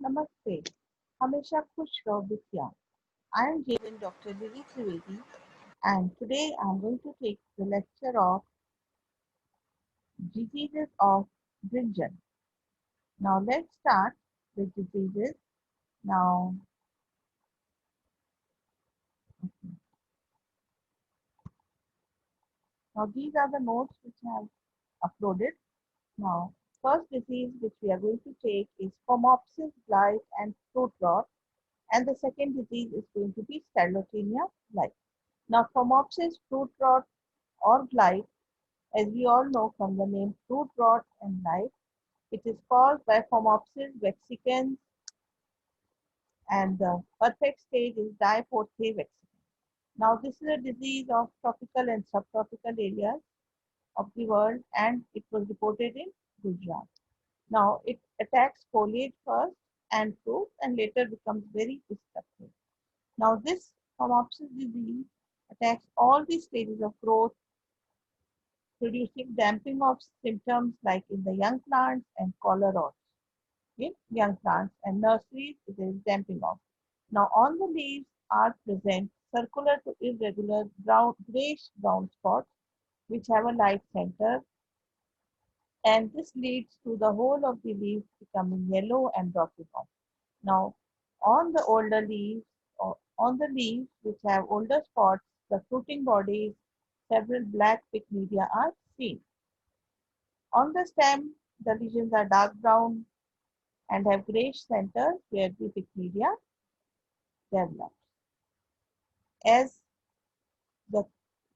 नमस्ते, हमेशा खुश रहो विद्या. I am Javen Dr. Lily Trivedi and today I am going to take the lecture of diseases of Brinjal. Now let's start with diseases. Now, now these are the notes which I have uploaded. Now, first disease which we are going to take is Phomopsis blight and fruit rot, and the second disease is going to be Sclerotinia blight. Now, Phomopsis fruit rot or blight, as we all know from the name fruit rot and blight, it is caused by Phomopsis vexicans and the perfect stage is Diporthe vexicans. Now, this is a disease of tropical and subtropical areas of the world and it was reported in Gujarat. Now, it attacks foliage first and fruit and later becomes very destructive. Now, this Phomopsis disease attacks all the stages of growth, producing damping of symptoms like in the young plants and collar rots. In young plants and nurseries, it is damping off. Now, on the leaves are present circular to irregular brown, grayish brown spots which have a light center, and this leads to the whole of the leaf becoming yellow and dropping off. Now, on the older leaves, or on the leaves which have older spots, the fruiting bodies, several black pycnidia are seen. On the stem, the lesions are dark brown and have grayish centers where the pycnidia develops. As the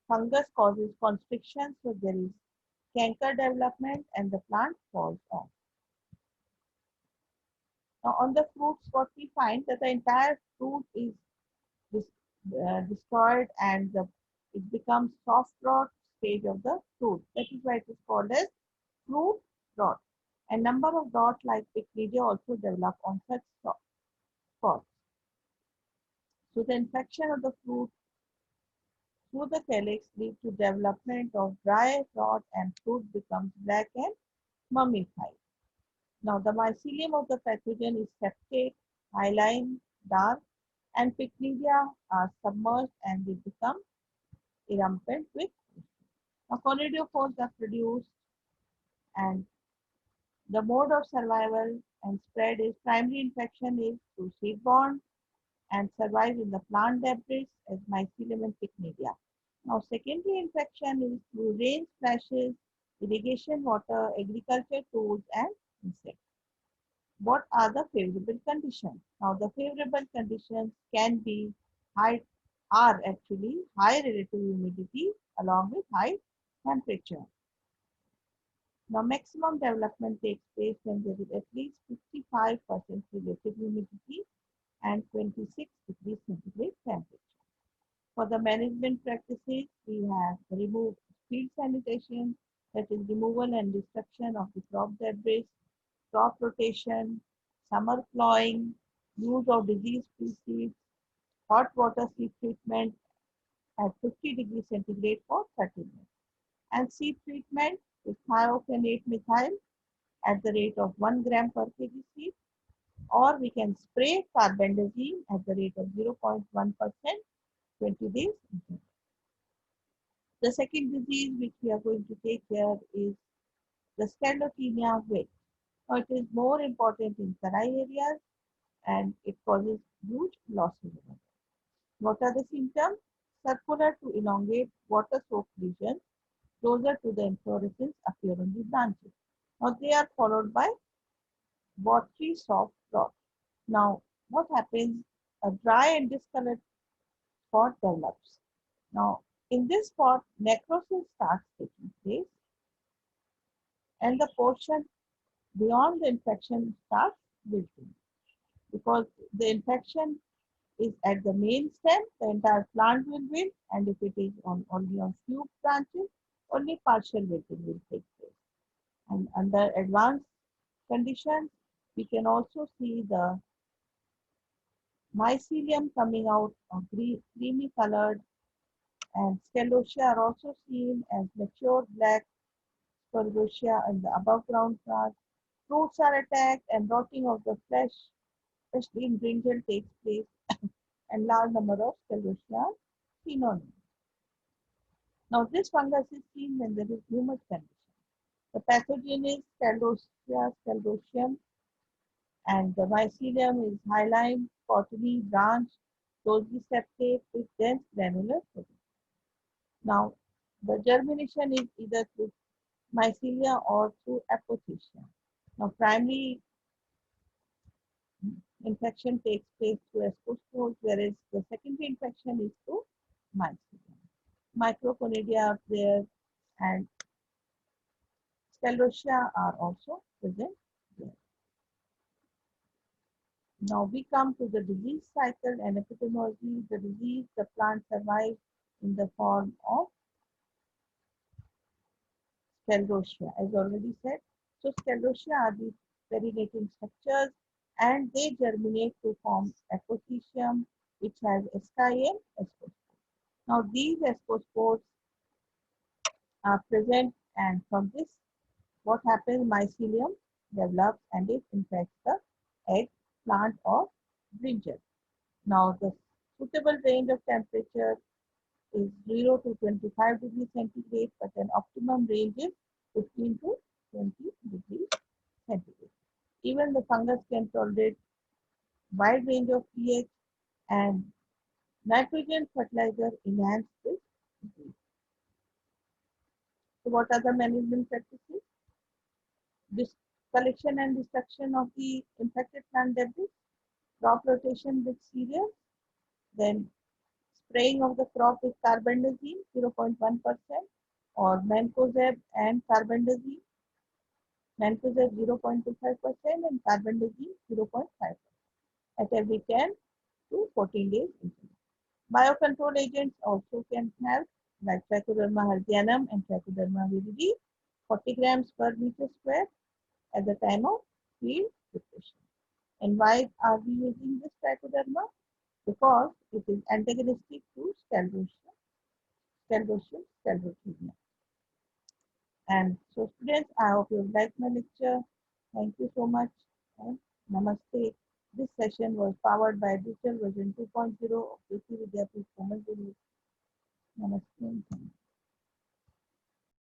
fungus causes constriction, so there is canker development and the plant falls off. Now on the fruits, what we find that the entire fruit is destroyed and it becomes soft rot stage of the fruit. That is why it is called as fruit rot. A number of dot-like pycnidia also develop on such spots. So the infection of the fruit through the calyx lead to development of dry rot and fruit becomes black and mummified. Now the mycelium of the pathogen is septate, hyaline, dark, and pycnidia are submerged and they become erupted with. Now conidiophores are produced and the mode of survival and spread is primary infection is through seed-borne and survive in the plant debris as mycelium and pycnidia. Now, secondary infection is through rain splashes, irrigation water, agriculture tools, and insects. What are the favorable conditions? Now, the favorable conditions can be high, are actually high relative humidity along with high temperature. Now, maximum development takes place when there is at least 55% relative humidity and 26 degrees centigrade temperature. For the management practices, we have removed field sanitation, that is removal and destruction of the crop debris, crop rotation, summer plowing, use of disease-free seeds, hot water seed treatment at 50 degrees centigrade for 30 minutes, and seed treatment with thiophanate methyl at the rate of 1 gram per kg seed, or we can spray carbendazim at the rate of 0.1% 20 days. The second disease which we are going to take care is the Sclerotinia wilt. Now it is more important in dry areas and it causes huge losses. What are the symptoms? Circular to elongate water-soaked lesions closer to the inflorescence appear on the branches. Now they are followed by watery soft rot. Now what happens? A dry and discolored spot develops. Now in this spot, necrosis starts taking place and the portion beyond the infection starts wilting. Because the infection is at the main stem, the entire plant will wilt, and if it is only on few branches, only partial wilting will take place. And under advanced conditions, we can also see the mycelium coming out of creamy colored, and sclerotia are also seen as mature black Sporogia in the above ground plant. Fruits are attacked and rotting of the flesh especially in brinjal, takes place and large number of Sclerotia phenolium. Now, this fungus is seen when there is humid condition. The pathogen is Sclerotia sclerosium, and the mycelium is hyaline, cottony, branch, closely septate with dense granular protein. Now, the germination is either through mycelia or through apothecia. Now, primary infection takes place through ascospores, whereas the secondary infection is through mycelium. Microconidia are there, and Sclerotia are also present there. Now we come to the disease cycle and epidemiology. The disease, the plant survives in the form of Sclerotia, as already said. So Sclerotia are the perinating structures, and they germinate to form apothecium, which has asci and ascospores. Now these ascospores are present, and from this, what happens? Mycelium develops and it infects the egg, plant, or brinjal. Now the suitable range of temperature is 0 to 25 degrees centigrade, but an optimum range is 15 to 20 degrees centigrade. Even the fungus can tolerate wide range of pH, and nitrogen fertilizer enhance this disease. So what are the management practices? This collection and destruction of the infected plant debris, crop rotation with cereals, then spraying of the crop with carbendazole 0.1% or mancozeb and carbendazole, mancozeb 0.25% and carbendazole 0.5% at every 10 to 14 days interval. Biocontrol agents also can help, like Trichoderma hertzianum and Trichoderma viride, 40 grams per meter square at the time of field preparation. And why are we using this Trichoderma? Because it is antagonistic to Sclerotinia. And so students, I hope you liked my lecture. Thank you so much and namaste. This session was powered by digital version 2.0 of KC Vidyapeeth Komal Guru. Namaste.